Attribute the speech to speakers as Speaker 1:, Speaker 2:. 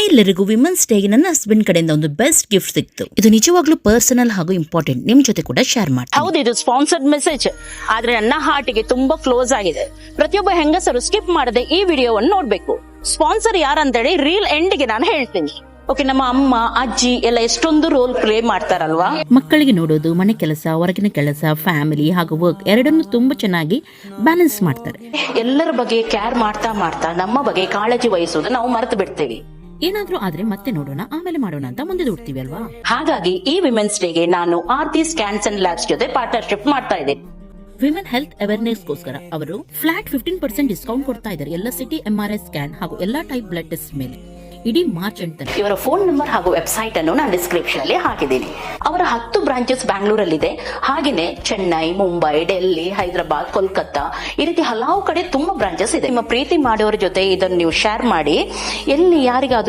Speaker 1: ಎಲ್ಲರಿಗೂ ವಿಮೆನ್ಸ್ ಡೇಗೆ ನನ್ನ ಹಸ್ಬೆಂಡ್ ಕಡೆಯಿಂದ ಒಂದು ಬೆಸ್ಟ್ ಗಿಫ್ಟ್ ಸಿಕ್ತು. ಇದು ನಿಜವಾಗ್ಲೂ ಪರ್ಸನಲ್ ಹಾಗೂ ಇಂಪಾರ್ಟೆಂಟ್. ನಿಮ್ ಜೊತೆ ಕೂಡ ಶೇರ್ ಮಾಡಿ.
Speaker 2: ಹೌದು, ಇದು ಸ್ಪಾನ್ಸರ್ಡ್ ಮೆಸೇಜ್, ಆದ್ರೆ ನನ್ನ ಹಾರ್ಟ್ಗೆ ತುಂಬಾ ಕ್ಲೋಸ್ ಆಗಿದೆ. ಪ್ರತಿಯೊಬ್ಬ ಹೆಂಗಸರು ಸ್ಕಿಪ್ ಮಾಡದೆ ಈ ವಿಡಿಯೋವನ್ನು ನೋಡ್ಬೇಕು. ಸ್ಪಾನ್ಸರ್ ಯಾರಂತೇಳಿ ರೀಲ್ ಎಂಡ್ಗೆ ನಾನು ಹೇಳ್ತೀನಿ. ಓಕೆ, ನಮ್ಮ ಅಮ್ಮ ಅಜ್ಜಿ ಎಲ್ಲ ಎಷ್ಟೊಂದು ರೋಲ್ ಪ್ಲೇ ಮಾಡ್ತಾರಲ್ವಾ.
Speaker 1: ಮಕ್ಕಳಿಗೆ ನೋಡೋದು, ಮನೆ ಕೆಲಸ, ಹೊರಗಿನ ಕೆಲಸ, ಫ್ಯಾಮಿಲಿ ಹಾಗೂ ವರ್ಕ್ ಎರಡನ್ನು ತುಂಬಾ ಚೆನ್ನಾಗಿ ಬ್ಯಾಲೆನ್ಸ್ ಮಾಡ್ತಾರೆ.
Speaker 2: ಎಲ್ಲರ ಬಗ್ಗೆ ಕೇರ್ ಮಾಡ್ತಾ ಮಾಡ್ತಾ ನಮ್ಮ ಬಗ್ಗೆ ಕಾಳಜಿ ವಹಿಸೋದು ನಾವು ಮರೆತು ಬಿಡ್ತೇವೆ.
Speaker 1: ಏನಾದ್ರೂ ಆದ್ರೆ ಮತ್ತೆ ನೋಡೋಣ, ಆಮೇಲೆ ಮಾಡೋಣ ಅಂತ ಮುಂದೆ ದೂಡ್ತೀವಿ ಅಲ್ವಾ.
Speaker 2: ಹಾಗಾಗಿ ಈ ವಿಮೆನ್ಸ್ ಡೇಗೆ ನಾನು ಆರ್ತಿ ಸ್ಕ್ಯಾನ್ಸ್ ಅಂಡ್ ಲ್ಯಾಬ್ಸ್ ಜೊತೆ ಪಾರ್ಟ್ನರ್ಶಿಪ್ ಮಾಡ್ತಾ ಇದ್ದೇನೆ.
Speaker 1: ವಿಮೆನ್ ಹೆಲ್ತ್ ಅವೇರ್ನೆಸ್ಗೋಸ್ಕರ ಅವರು ಫ್ಲಾಟ್ 15% ಡಿಸ್ಕೌಂಟ್ ಕೊಡ್ತಾ ಇದ್ದಾರೆ ಎಲ್ಲ ಸಿಟಿ MRI ಸ್ಕ್ಯಾನ್ ಹಾಗೂ ಎಲ್ಲಾ ಟೈಪ್ ಬ್ಲಡ್ ಟೆಸ್ಟ್ ಮೇಲೆ ಇಡೀ ಮಾರ್ಚ್ ಅಂತ.
Speaker 2: ಇವರ ಫೋನ್ ನಂಬರ್ ಹಾಗೂ ವೆಬ್ಸೈಟ್ ಅನ್ನು ನಾನು ಡಿಸ್ಕ್ರಿಪ್ಷನ್ ಅಲ್ಲಿ ಹಾಕಿದ್ದೀನಿ. ಅವರ 10 ಬ್ರಾಂಚಸ್ ಬ್ಯಾಂಗ್ಳೂರಲ್ಲಿದೆ. ಹಾಗೇನೆ ಚೆನ್ನೈ, ಮುಂಬೈ, ಡೆಲ್ಲಿ, ಹೈದರಾಬಾದ್, ಕೋಲ್ಕತ್ತಾ ಈ ರೀತಿ ಹಲವು ಕಡೆ ತುಂಬಾ ಬ್ರಾಂಚಸ್ ಇದೆ. ನಿಮ್ಮ ಪ್ರೀತಿ ಮಾಡೋರ ಜೊತೆ ಇದನ್ನು ನೀವು ಶೇರ್ ಮಾಡಿ. ಎಲ್ಲಿ ಯಾರಿಗಾದ್ರೂ